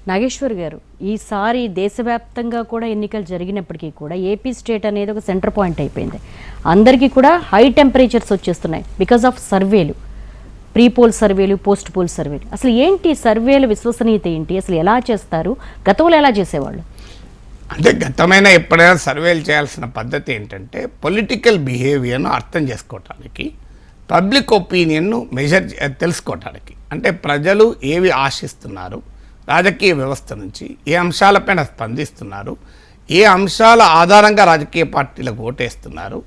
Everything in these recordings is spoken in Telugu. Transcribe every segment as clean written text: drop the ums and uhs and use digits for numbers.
నాగేశ్వర్ గారు, ఈసారి దేశవ్యాప్తంగా కూడా ఎన్నికలు జరిగినప్పటికీ కూడా ఏపీ స్టేట్ అనేది ఒక సెంటర్ పాయింట్ అయిపోయింది. అందరికీ కూడా హై టెంపరేచర్స్ వచ్చేస్తున్నాయి బికాజ్ ఆఫ్ సర్వేలు, ప్రీ పోల్ సర్వేలు, పోస్ట్ పోల్ సర్వేలు. అసలు ఏంటి సర్వేల విశ్వసనీయత ఏంటి? అసలు ఎలా చేస్తారు? గతంలో ఎలా చేసేవాళ్ళు? అంటే గతమైన ఎప్పుడైనా సర్వేలు చేయాల్సిన పద్ధతి ఏంటంటే పొలిటికల్ బిహేవియర్ను అర్థం చేసుకోవటానికి, పబ్లిక్ ఒపీనియన్ను తెలుసుకోవటానికి. అంటే ప్రజలు ఏవి ఆశిస్తున్నారు, రాజకీయ వ్యవస్థ నుంచి ఏ అంశాలపైన స్పందిస్తున్నారు, ఏ అంశాల ఆధారంగా రాజకీయ పార్టీలకు ఓటేస్తున్నారు,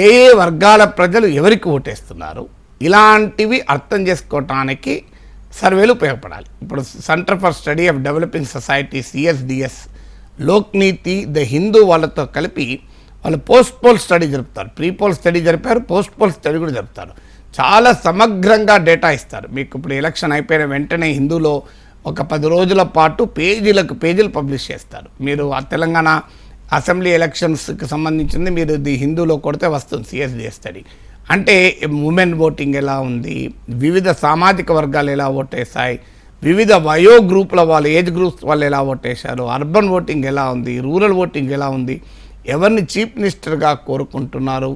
ఏ ఏ వర్గాల ప్రజలు ఎవరికి ఓటేస్తున్నారు, ఇలాంటివి అర్థం చేసుకోవటానికి సర్వేలు ఉపయోగపడాలి. ఇప్పుడు centre for study of developing society CSDS, Lokniti, the Hindu వాళ్ళతో కలిపి వాళ్ళు పోస్ట్ పోల్ స్టడీ జరుపుతారు. ప్రీ పోల్ స్టడీ జరిపారు, పోస్ట్ పోల్ స్టడీ కూడా జరుపుతారు. చాలా సమగ్రంగా డేటా ఇస్తారు మీకు. ఇప్పుడు ఎలక్షన్ అయిపోయిన వెంటనే హిందూలో ఒక 10 రోజుల పాటు పేజీలకు పేజీలు పబ్లిష్ చేస్తారు. మీరు ఆ తెలంగాణ అసెంబ్లీ ఎలక్షన్స్కి సంబంధించింది మీరు ది హిందూలో కొడితే వస్తుంది CSDS స్టడీ. అంటే ఉమెన్ ఓటింగ్ ఎలా ఉంది, వివిధ సామాజిక వర్గాలు ఎలా ఓటేశాయి, వివిధ వయో గ్రూపుల వాళ్ళు, ఏజ్ గ్రూప్స్ వాళ్ళు ఎలా ఓటేశారు, అర్బన్ ఓటింగ్ ఎలా ఉంది, రూరల్ ఓటింగ్ ఎలా ఉంది, ఎవరిని చీఫ్ మినిస్టర్గా కోరుకుంటున్నారు,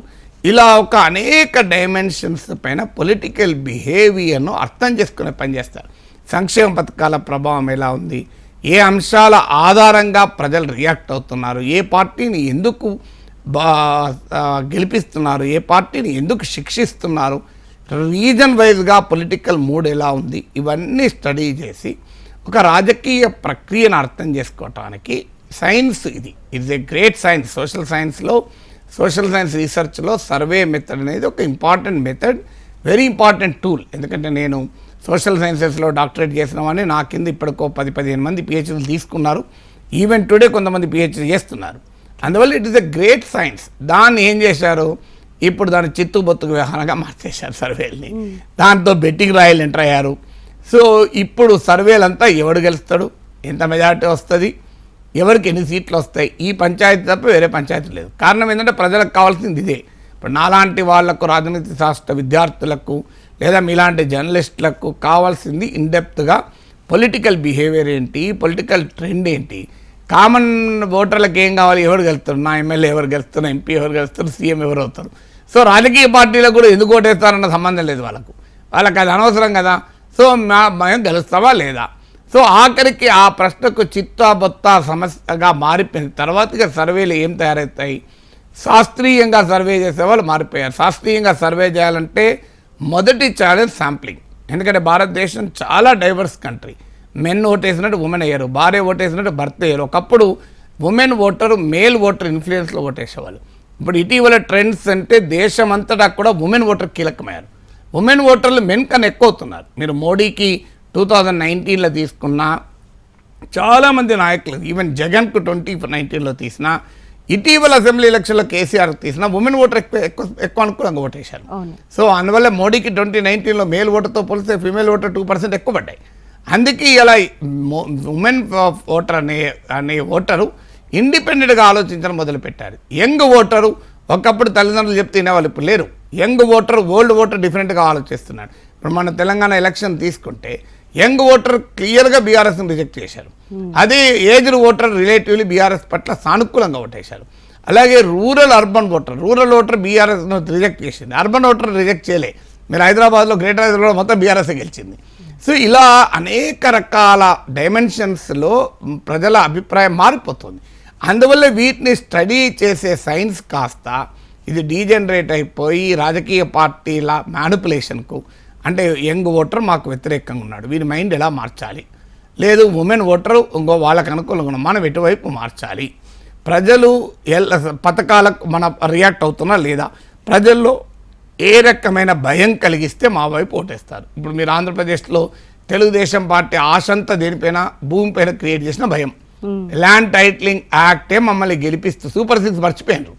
ఇలా ఒక అనేక డైమెన్షన్స్ పైన పొలిటికల్ బిహేవియర్ను అర్థం చేసుకునే పనిచేస్తారు. సంక్షేమ పథకాల ప్రభావం ఎలా ఉంది, ఏ అంశాల ఆధారంగా ప్రజలు రియాక్ట్ అవుతున్నారు, ఏ పార్టీని ఎందుకు గెలిపిస్తున్నారు, ఏ పార్టీని ఎందుకు శిక్షిస్తున్నారు, రీజన్ వైజ్గా పొలిటికల్ మూడ్ ఎలా ఉంది, ఇవన్నీ స్టడీ చేసి ఒక రాజకీయ ప్రక్రియను అర్థం చేసుకోవటానికి సైన్స్ ఇది a great science. Social science రీసెర్చ్లో సర్వే మెథడ్ అనేది ఒక important method, very important tool. ఎందుకంటే నేను సోషల్ సైన్సెస్లో డాక్టరేట్ చేసిన వాడిని, నా కింద ఇప్పటికో 10-15 మంది PhDలు తీసుకున్నారు. ఈవెన్ టుడే కొంతమంది PhD చేస్తున్నారు. అందువల్ల it is a great science. దాన్ని ఏం చేశారు, ఇప్పుడు దాన్ని చిత్తుబొత్తుకు వ్యవహారంగా మార్చేశారు సర్వేల్ని. దాంతో బెట్టింగ్ రాయలు ఎంటర్ అయ్యారు. సో ఇప్పుడు సర్వేలంతా ఎవడు గెలుస్తాడు, ఎంత మెజారిటీ వస్తుంది, ఎవరికి ఎన్ని సీట్లు వస్తాయి, ఈ పంచాయతీ తప్ప వేరే పంచాయతీ లేదు. కారణం ఏంటంటే ప్రజలకు కావాల్సింది ఇదే. ఇప్పుడు నాలాంటి వాళ్లకు, రాజనీతి శాస్త్ర విద్యార్థులకు లేదా మీలాంటి జర్నలిస్టులకు కావాల్సింది ఇన్డెప్త్గా పొలిటికల్ బిహేవియర్ ఏంటి, పొలిటికల్ ట్రెండ్ ఏంటి, కామన్ ఓటర్లకు ఏం కావాలి, ఎవరు గెలుస్తారు, నా ఎమ్మెల్యే ఎవరు గెలుస్తారు, MP ఎవరు గెలుస్తారు, CM ఎవరు అవుతారు. సో రాజకీయ పార్టీలకు కూడా ఎందుకు ఓటేస్తారన్న సంబంధం లేదు వాళ్ళకి అది అనవసరం కదా. సో మేము గెలుస్తావా లేదా. సో ఆఖరికి ఆ ప్రశ్నకు చిత్తాబొత్తా సమస్యగా మారిపోయిన తర్వాత సర్వేలు ఏం తయారవుతాయి, శాస్త్రీయంగా సర్వే చేసేవాళ్ళు మారిపోయారు. శాస్త్రీయంగా సర్వే చేయాలంటే మొదటి ఛాలెంజ్ శాంప్లింగ్. ఎందుకంటే భారతదేశం చాలా డైవర్స్ కంట్రీ. మెన్ ఓటేసినట్టు ఉమెన్ అయ్యారు, భార్య ఓటేసినట్టు భర్త అయ్యారు. ఒకప్పుడు ఉమెన్ ఓటరు మేల్ ఓటర్ ఇన్ఫ్లుయెన్స్లో ఓటేసేవాళ్ళు. ఇప్పుడు ఇటీవల ట్రెండ్స్ అంటే దేశమంతటా కూడా ఉమెన్ ఓటర్ కీలకమయ్యారు. ఉమెన్ ఓటర్లు మెన్ కన్నా ఎక్కువ అవుతున్నారు. మీరు మోడీకి 2019లో తీసుకున్నా, చాలామంది నాయకులు, ఈవెన్ జగన్కు 2019లో తీసినా, ఇటీవల అసెంబ్లీ ఎలక్షన్లో కేసీఆర్ తీసినా ఉమెన్ ఓటర్ ఎక్కువ అనుకూలంగా ఓటేశారు. సో అందువల్ల మోడీకి 2019లో మేల్ ఓటర్తో పోలిస్తే ఫీమేల్ ఓటర్ 2% ఎక్కువ పడ్డాయి. అందుకే ఇలా ఉమెన్ ఓటర్ అనే ఓటరు ఇండిపెండెంట్గా ఆలోచించడం మొదలుపెట్టారు. యంగ్ ఓటరు, ఒకప్పుడు తల్లిదండ్రులు చెప్తే వినేవాళ్ళు, ఇప్పుడు లేరు. యంగ్ ఓటర్, ఓల్డ్ ఓటర్ డిఫరెంట్గా ఆలోచిస్తున్నాడు. ఇప్పుడు మన తెలంగాణ ఎలక్షన్ తీసుకుంటే యంగ్ ఓటర్ క్లియర్గా బీఆర్ఎస్ని రిజెక్ట్ చేశారు. అదే ఏజ్డ్ ఓటర్ రిలేటివ్లీ బీఆర్ఎస్ పట్ల సానుకూలంగా ఓటేశారు. అలాగే అర్బన్ ఓటర్ బీఆర్ఎస్ను రిజెక్ట్ చేసింది, అర్బన్ ఓటర్ రిజెక్ట్ చేయలే. మీరు హైదరాబాద్లో, గ్రేటర్ హైదరాబాద్ మొత్తం బీఆర్ఎస్ గెలిచింది. సో ఇలా అనేక రకాల డైమెన్షన్స్లో ప్రజల అభిప్రాయం మారిపోతుంది. అందువల్ల వీటిని స్టడీ చేసే సైన్స్ కాస్త ఇది డీజనరేట్ అయిపోయి రాజకీయ పార్టీల మ్యానిపులేషన్కు, అంటే యంగ్ ఓటర్ మాకు వ్యతిరేకంగా ఉన్నాడు, వీరి మైండ్ ఎలా మార్చాలి, లేదు ఉమెన్ ఓటరు ఇంకో వాళ్ళకు అనుకూలంగా ఉన్నాం, మనం ఎటువైపు మార్చాలి, ప్రజలు పథకాలకు మన రియాక్ట్ అవుతున్నా లేదా, ప్రజల్లో ఏ రకమైన భయం కలిగిస్తే మా వైపు ఓటేస్తారు. ఇప్పుడు మీరు ఆంధ్రప్రదేశ్లో తెలుగుదేశం పార్టీ ఆశంతా దేనిపైన, భూమిపైన క్రియేట్ చేసిన భయం. ల్యాండ్ టైటిలింగ్ యాక్టే మమ్మల్ని గెలిపిస్తూ సూపర్ 6 మర్చిపోయినారు.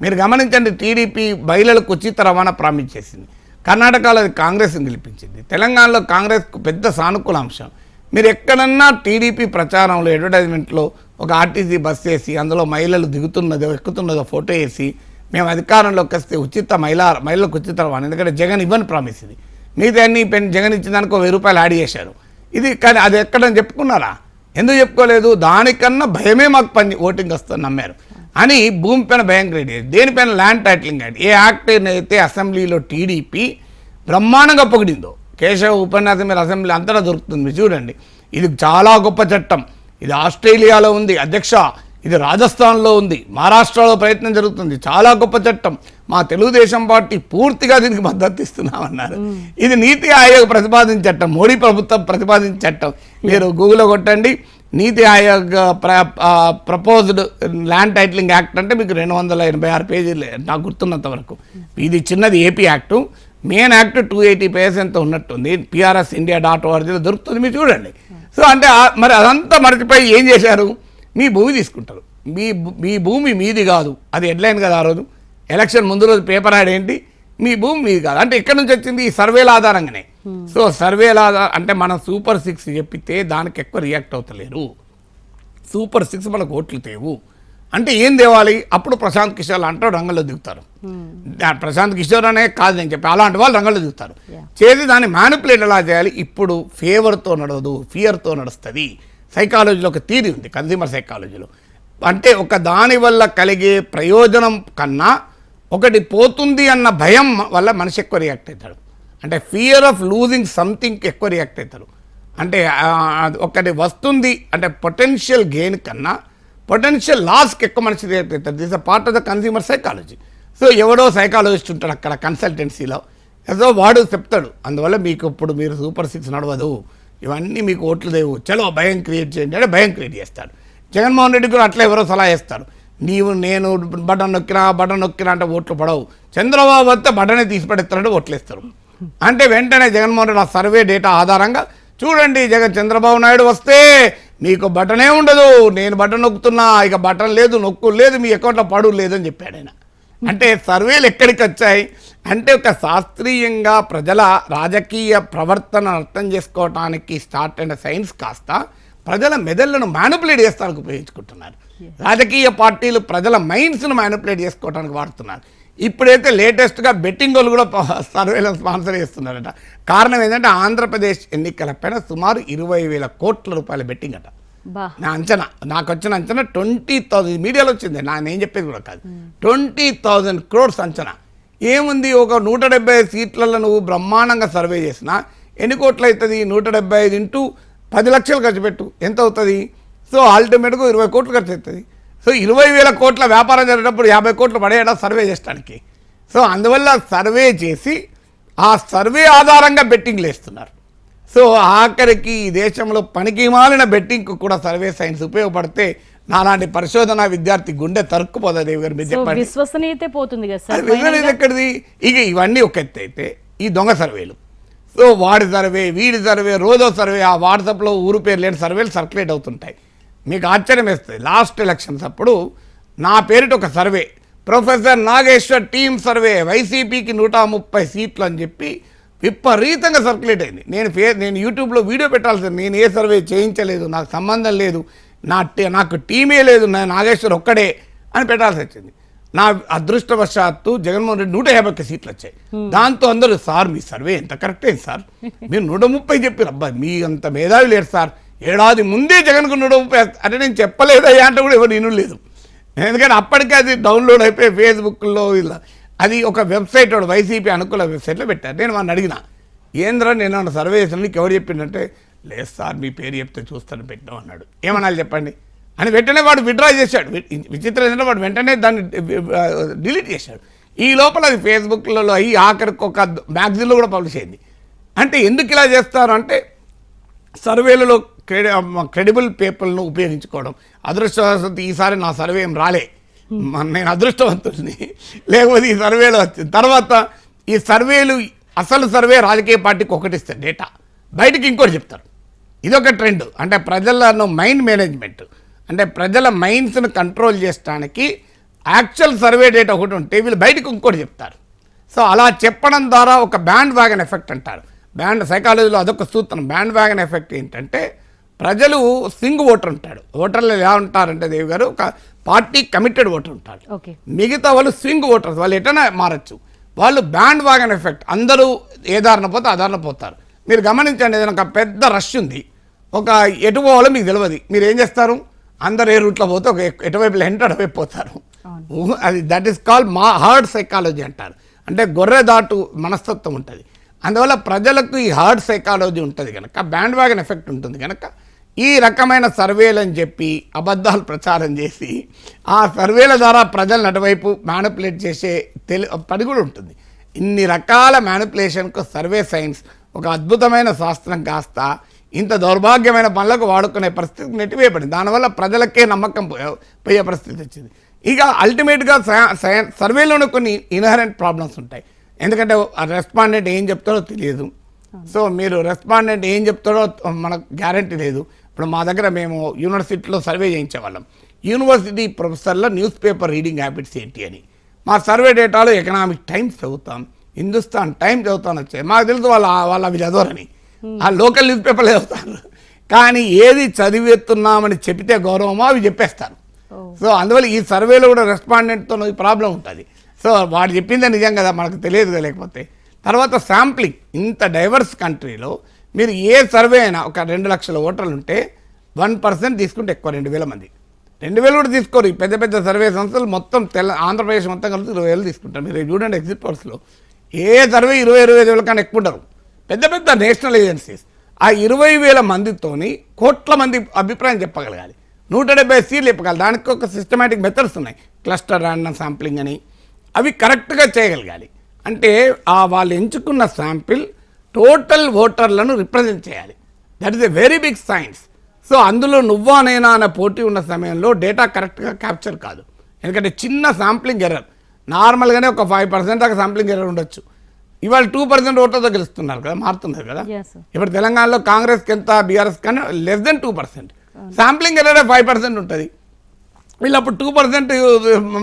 మీరు గమనించండి, టీడీపీ మహిళలకు ఉచిత రవాణా ప్రామిస్ చేసింది. కర్ణాటకలో అది కాంగ్రెస్ని గెలిపించింది. తెలంగాణలో కాంగ్రెస్కు పెద్ద సానుకూల అంశం. మీరు ఎక్కడన్నా టీడీపీ ప్రచారంలో, అడ్వర్టైజ్మెంట్లో ఒక ఆర్టీసీ బస్ వేసి అందులో మహిళలు దిగుతున్నదో ఎక్కుతున్నదో ఫోటో వేసి మేము అధికారంలోకి వస్తే మహిళలకు ఉచిత రవాణా, ఎందుకంటే జగన్ ఇవ్వని ప్రామిస్ ఇది. మిగతా అన్ని జగన్ ఇచ్చిన దానికి 1000 రూపాయలు యాడ్ చేశారు. ఇది కానీ అది ఎక్కడని చెప్పుకున్నారా? ఎందుకు చెప్పుకోలేదు? దానికన్నా భయమే మాకు ఓటింగ్ వస్తుంది నమ్మారు అని భూమి పైన భయం క్రియేట్ చేసి, దేనిపైన ల్యాండ్ టైటిలింగ్ యాక్ట్, ఏ యాక్ట్ అయితే అసెంబ్లీలో టీడీపీ బ్రహ్మాండంగా పొగిడిందో, కేశవ ఉపన్యాసం మీరు అసెంబ్లీ అంతటా దొరుకుతుంది, మీరు చూడండి. ఇది చాలా గొప్ప చట్టం, ఇది ఆస్ట్రేలియాలో ఉంది అధ్యక్ష, ఇది రాజస్థాన్లో ఉంది, మహారాష్ట్రలో ప్రయత్నం జరుగుతుంది, చాలా గొప్ప చట్టం, మా తెలుగుదేశం పార్టీ పూర్తిగా దీనికి మద్దతు ఇస్తున్నామన్నారు. ఇది నీతి ఆయోగ్ ప్రతిపాదించిన చట్టం, మోడీ ప్రభుత్వం ప్రతిపాదించిన చట్టం. మీరు గూగుల్లో కొట్టండి నీతి Aayog proposed land titling act అంటే మీకు 286 పేజీలు నాకు గుర్తున్నంత వరకు. ఇది చిన్నది AP act, main act 280 pages ఎంత ఉన్నట్టుంది, PRSindia.org దొరుకుతుంది, మీరు చూడండి. సో అంటే మరి అదంతా మర్చిపోయి ఏం చేశారు? మీ భూమి తీసుకుంటారు, మీ భూమి మీది కాదు, అది హెడ్లైన్ కదా ఆ రోజు ఎలక్షన్ ముందు రోజు పేపర్ యాడ్ ఏంటి, మీ భూమి మీది కాదు అంటే ఎక్కడి నుంచి వచ్చింది? ఈ సర్వేల ఆధారంగానే. సో సర్వేల అంటే మనం సూపర్ 6 చెప్పితే దానికి ఎక్కువ రియాక్ట్ అవుతలేరు, సూపర్ 6 మనకు ఓట్లు తేవు అంటే ఏం తేవాలి? అప్పుడు ప్రశాంత్ కిషోర్ అంటారు రంగంలో దిగుతారు. ప్రశాంత్ కిషోర్ అనే కాదు నేను చెప్పి, అలాంటి వాళ్ళు రంగంలో దిగుతారు. చేసి దాన్ని మ్యానిపులేట్ ఎలా చేయాలి? ఇప్పుడు ఫేవర్తో నడవదు, ఫియర్తో నడుస్తుంది. సైకాలజీలో ఒక థియరీ ఉంది, కన్స్యూమర్ సైకాలజీలో. అంటే ఒక దాని వల్ల కలిగే ప్రయోజనం కన్నా ఒకటి పోతుంది అన్న భయం వల్ల మనిషి ఎక్కువ రియాక్ట్ అవుతాడు. అంటే ఫియర్ ఆఫ్ లూజింగ్ సంథింగ్కి ఎక్కువ రియాక్ట్ అవుతారు. అంటే ఒకటి వస్తుంది అంటే పొటెన్షియల్ గెయిన్ కన్నా పొటెన్షియల్ లాస్కి ఎక్కువ మనిషి రియాక్ట్ అవుతారు. This a part of the consumer psychology. So ఎవడో సైకాలజిస్ట్ ఉంటాడు అక్కడ కన్సల్టెన్సీలో, సో వాడు చెప్తాడు అందువల్ల మీకు ఇప్పుడు మీరు సూపర్ 6 నడవదు, ఇవన్నీ మీకు ఓట్లు లేవు, చలో భయం క్రియేట్ చేయండి అంటే భయం క్రియేట్ చేస్తాడు. జగన్మోహన్ రెడ్డి కూడా అట్లా ఎవరో సలహా చేస్తారు, నేను బటన్ నొక్కినా అంటే ఓట్లు పడవు, చంద్రబాబు వస్తే బటనే తీసి పడేస్తారంటే ఓట్లు వేస్తారు. అంటే వెంటనే జగన్మోహన్ రెడ్డి ఆ సర్వే డేటా ఆధారంగా చూడండి చంద్రబాబు నాయుడు వస్తే మీకు బటనే ఉండదు, నేను బటన్ నొక్కుతున్నా, ఇక బటన్ లేదు, నొక్కు లేదు, మీ అకౌంట్లో పడు లేదు అని చెప్పాడు ఆయన. అంటే సర్వేలు ఎక్కడికి వచ్చాయి అంటే ఒక శాస్త్రీయంగా ప్రజల రాజకీయ ప్రవర్తన అర్థం చేసుకోవటానికి స్టార్ట్ అయిన సైన్స్ కాస్త ప్రజల మెదళ్లను మ్యానిపులేట్ చేస్తానికి ఉపయోగించుకుంటున్నారు. రాజకీయ పార్టీలు ప్రజల మైండ్స్ను మ్యానిపులేట్ చేసుకోవడానికి వాడుతున్నారు. ఇప్పుడైతే లేటెస్ట్గా బెట్టింగ్ వాళ్ళు కూడా సర్వేలను స్పాన్సర్ చేస్తున్నారట. కారణం ఏంటంటే ఆంధ్రప్రదేశ్ ఎన్నికలపైన సుమారు 20,000 కోట్ల రూపాయల బెట్టింగ్ అట. నా అంచనా, నాకు వచ్చిన అంచనా 20,000, మీడియాలో వచ్చింది, నేను చెప్పేది కూడా కాదు, 20,000 crores అంచనా. ఏముంది, ఒక 175 సీట్లలో నువ్వు బ్రహ్మాండంగా సర్వే చేసినా ఎన్ని కోట్లు అవుతుంది? 175 ఇంటూ 10 లక్షలు ఖర్చు పెట్టు, ఎంత అవుతుంది? సో అల్టిమేట్గా 20 కోట్లు ఖర్చు అవుతుంది. సో 20,000 కోట్ల వ్యాపారం జరిగేటప్పుడు 50 కోట్లు పడేయడం సర్వే చేయడానికి. సో అందువల్ల సర్వే చేసి ఆ సర్వే ఆధారంగా బెట్టింగ్లు వేస్తున్నారు. సో ఆఖరికి ఈ దేశంలో పనికి మాలిన బెట్టింగ్కు కూడా సర్వే సైన్స్ ఉపయోగపడితే నాలాంటి పరిశోధన విద్యార్థి గుండె తరుక్కుపోతుంది. దేవి గారు మీరు చెప్పండి, విశ్వసనీయత పోతుంది కదా సార్. విశ్వసనీయత ఎక్కడిది? ఇక ఇవన్నీ ఒక ఎత్తు అయితే ఈ దొంగ సర్వేలు, సో వాడి సర్వే వీడి సర్వే రోజో సర్వే, ఆ వాట్సాప్లో ఊరు పేరు లేని సర్వేలు సర్క్యులేట్ అవుతుంటాయి. మీకు ఆశ్చర్యం వేస్తుంది, లాస్ట్ ఎలక్షన్స్ అప్పుడు నా పేరిట ఒక survey, professor Nageshwar team survey, వైసీపీకి 130 సీట్లు అని చెప్పి విపరీతంగా సర్క్యులేట్ అయింది. నేను యూట్యూబ్లో వీడియో పెట్టాల్సింది, నేను ఏ సర్వే చేయించలేదు, నాకు సంబంధం లేదు, నాకు టీమే లేదు, నాగేశ్వర్ ఒక్కడే అని పెట్టాల్సి వచ్చింది. నా అదృష్టవశాత్తు జగన్మోహన్ రెడ్డి 150 సీట్లు వచ్చాయి. దాంతో అందరూ సార్ మీ సర్వే ఎంత కరెక్ట్ అయింది సార్, మీరు 130 చెప్పారు, అబ్బా మీ అంత మేధావి లేరు సార్, ఏడాది ముందే జగన్కు 130 అంటే నేను చెప్పలేదయ్యా అంటే కూడా ఎవరు నేను లేదు. ఎందుకంటే అప్పటికే అది డౌన్లోడ్ అయిపోయి ఫేస్బుక్లో ఇలా అది ఒక వెబ్సైట్ వైసీపీ అనుకూల వెబ్సైట్లో పెట్టారు. నేను వాడిని అడిగిన, ఏంద్రా నేను సర్వే చేసిన నీకు ఎవరు చెప్పిందంటే, లేదు సార్ మీ పేరు చెప్తే చూస్తాను పెట్టాం అన్నాడు. ఏమనాలి చెప్పండి అని వెంటనే వాడు విత్డ్రా చేశాడు. విచిత్రం ఏంటంటే వాడు వెంటనే దాన్ని డిలీట్ చేశాడు. ఈ లోపల అది ఫేస్బుక్లలో అయ్యి ఆఖరికి ఒక మ్యాగజైన్లో కూడా పబ్లిష్ అయింది. అంటే ఎందుకు ఇలా చేస్తారు అంటే సర్వేలలో క్రెడిబుల్ పేపర్లను ఉపయోగించుకోవడం. అదృష్టవశాత్తు ఈసారి నా సర్వే ఏం రాలే, నేను అదృష్టవంతుడిని, లేకపోతే ఈ సర్వేలో వచ్చింది. తర్వాత ఈ సర్వేలు అసలు సర్వే రాజకీయ పార్టీకి ఒకటి ఇస్తారు డేటా, బయటికి ఇంకోటి చెప్తారు. ఇదొక ట్రెండ్. అంటే ప్రజలను మైండ్ మేనేజ్మెంట్ అంటే ప్రజల మైండ్స్ను కంట్రోల్ చేయడానికి యాక్చువల్ సర్వే డేటా ఒకటి ఉంటే వీళ్ళు బయటకు ఇంకోటి చెప్తారు. సో అలా చెప్పడం ద్వారా ఒక బ్యాండ్ వ్యాగన్ ఎఫెక్ట్ అంటారు. సైకాలజీలో అదొక సూత్రం. బ్యాండ్ వ్యాగన్ ఎఫెక్ట్ ఏంటంటే ప్రజలు స్వింగ్ ఓటర్ ఉంటాడు. ఓటర్లు ఎలా ఉంటారంటే దేవి గారు, ఒక పార్టీ కమిటెడ్ ఓటర్ ఉంటాడు, మిగతా వాళ్ళు స్వింగ్ ఓటర్స్, వాళ్ళు ఎటైనా మారచ్చు. వాళ్ళు బ్యాండ్ వ్యాగన్ ఎఫెక్ట్, అందరూ ఏ దారిన పోతే ఆ దారిన పోతారు. మీరు గమనించండి, ఏదైనా ఒక పెద్ద రష్ ఉంది, ఒక ఎటు పోవాలో మీకు తెలియదు, మీరు ఏం చేస్తారు, అందరు ఏ రూట్లో పోతే ఒక ఎటువైపు ఎంటర్ అటువైపు పోతారు. అది that is call hard psychology అంటారు. అంటే గొర్రె దాటు మనస్తత్వం ఉంటుంది. అందువల్ల ప్రజలకు ఈ హార్డ్ సైకాలజీ ఉంటుంది కనుక, బ్యాండ్ వ్యాగన్ ఎఫెక్ట్ ఉంటుంది కనుక ఈ రకమైన సర్వేలు అని చెప్పి అబద్ధాలు ప్రచారం చేసి ఆ సర్వేల ద్వారా ప్రజలను అటువైపు మ్యానిపులేట్ చేసే పని కూడా ఉంటుంది. ఇన్ని రకాల మ్యానిపులేషన్కు సర్వే సైన్స్ ఒక అద్భుతమైన శాస్త్రం కాస్త ఇంత దౌర్భాగ్యమైన పనులకు వాడుకునే పరిస్థితి నెట్టివేయబడింది. దానివల్ల ప్రజలకే నమ్మకం పోయే పరిస్థితి వచ్చింది. ఇక అల్టిమేట్గా సర్వేలోనే కొన్ని ఇన్హరెంట్ ప్రాబ్లమ్స్ ఉంటాయి. ఎందుకంటే రెస్పాండెంట్ ఏం చెప్తాడో తెలియదు. సో మీరు రెస్పాండెంట్ ఏం చెప్తాడో మనకు గ్యారంటీ లేదు. ఇప్పుడు మా దగ్గర మేము యూనివర్సిటీలో సర్వే చేయించేవాళ్ళం. యూనివర్సిటీ ప్రొఫెసర్ల న్యూస్ పేపర్ రీడింగ్ హ్యాబిట్స్ ఏంటి అని. మా సర్వే డేటాలో ఎకనామిక్ టైమ్స్ చదువుతాం, హిందుస్థాన్ టైమ్స్ చదువుతాను వచ్చాయి. మాకు తెలుసు వాళ్ళు అవి చదవరని, ఆ లోకల్ న్యూస్ పేపర్లు చదువుతారు. కానీ ఏది చదివేస్తున్నామని చెప్తే గౌరవమో అవి చెప్పేస్తారు. సో అందువల్ల ఈ సర్వేలో కూడా రెస్పాండెంట్తో ఈ ప్రాబ్లం ఉంటుంది. సో వాడు చెప్పిందే నిజం కదా, మనకు తెలియదు కదా. లేకపోతే తర్వాత శాంప్లింగ్, ఇంత డైవర్స్ కంట్రీలో మీరు ఏ సర్వే అయినా ఒక 2 లక్షల ఓటర్లు ఉంటే 1% తీసుకుంటే ఎక్కువ, 2,000 మంది, 2,000 కూడా తీసుకోరు. ఈ పెద్ద పెద్ద సర్వే సంస్థలు మొత్తం ఆంధ్రప్రదేశ్ మొత్తం కలిసి 20,000 తీసుకుంటారు. మీరు చూడండి ఎగ్జిట్ పోల్స్లో ఏ సర్వే 20,000 కన్నా ఎక్కువ ఉండరు. పెద్ద పెద్ద నేషనల్ ఏజెన్సీస్ ఆ 20,000 మందితోని కోట్ల మంది అభిప్రాయం చెప్పగలగాలి, 170 సీట్లు చెప్పగలగాలి. దానికి ఒక సిస్టమేటిక్ మెథడ్స్ ఉన్నాయి, క్లస్టర్ ర్యాండమ్ శాంప్లింగ్ అని. అవి కరెక్ట్గా చేయగలగాలి. అంటే వాళ్ళు ఎంచుకున్న శాంపిల్ టోటల్ ఓటర్లను రిప్రజెంట్ చేయాలి. That is a very big science. So అందులో నువ్వా నేనా అనే పోటీ ఉన్న సమయంలో డేటా కరెక్ట్గా క్యాప్చర్ కాదు. ఎందుకంటే చిన్న శాంప్లింగ్ ఎర్రర్, నార్మల్గానే ఒక 5% దాకా శాంప్లింగ్ ఎర్రర్ ఉండొచ్చు. ఇవాళ 2% ఓటర్తో గెలుస్తున్నారు కదా, మారుతున్నారు కదా. ఇప్పుడు తెలంగాణలో కాంగ్రెస్కి ఎంత, బీఆర్ఎస్ కానీ లెస్ దెన్ 2%. శాంప్లింగ్ ఎర్రర్ 5% ఉంటుంది. వీళ్ళు అప్పుడు 2%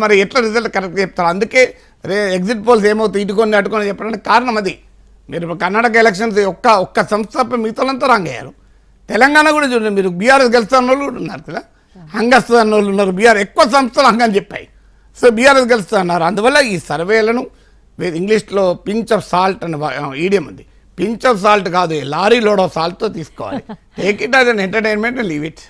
మరి ఎట్లా రిజల్ట్ కరెక్ట్గా చెప్తారు. అందుకే ఎగ్జిట్ పోల్స్ ఏమవుతాయి ఇటుకొని అటుకొని చెప్పడానికి కారణం అది. మీరు కర్ణాటక ఎలక్షన్స్ ఒక్క సంస్థ మిగతాలంతా రాంగ్ అయ్యారు. తెలంగాణ కూడా చూడండి, మీరు బీఆర్ఎస్ గెలుస్తున్న వాళ్ళు కూడా ఉన్నారు కదా, హంగస్తు అన్న వాళ్ళు ఉన్నారు. బీఆర్ ఎక్కువ సంస్థలు హంగని చెప్పాయి. సో బీఆర్ఎస్ గెలుస్తా అన్నారు. అందువల్ల ఈ సర్వేలను ఇంగ్లీష్లో పించ్ ఆఫ్ సాల్ట్ అని ఈడియం ఉంది. పించ్ ఆఫ్ సాల్ట్ కాదు, లారీ లోడ్ ఆఫ్ సాల్ట్తో తీసుకోవాలి. Take it as an entertainment and leave it.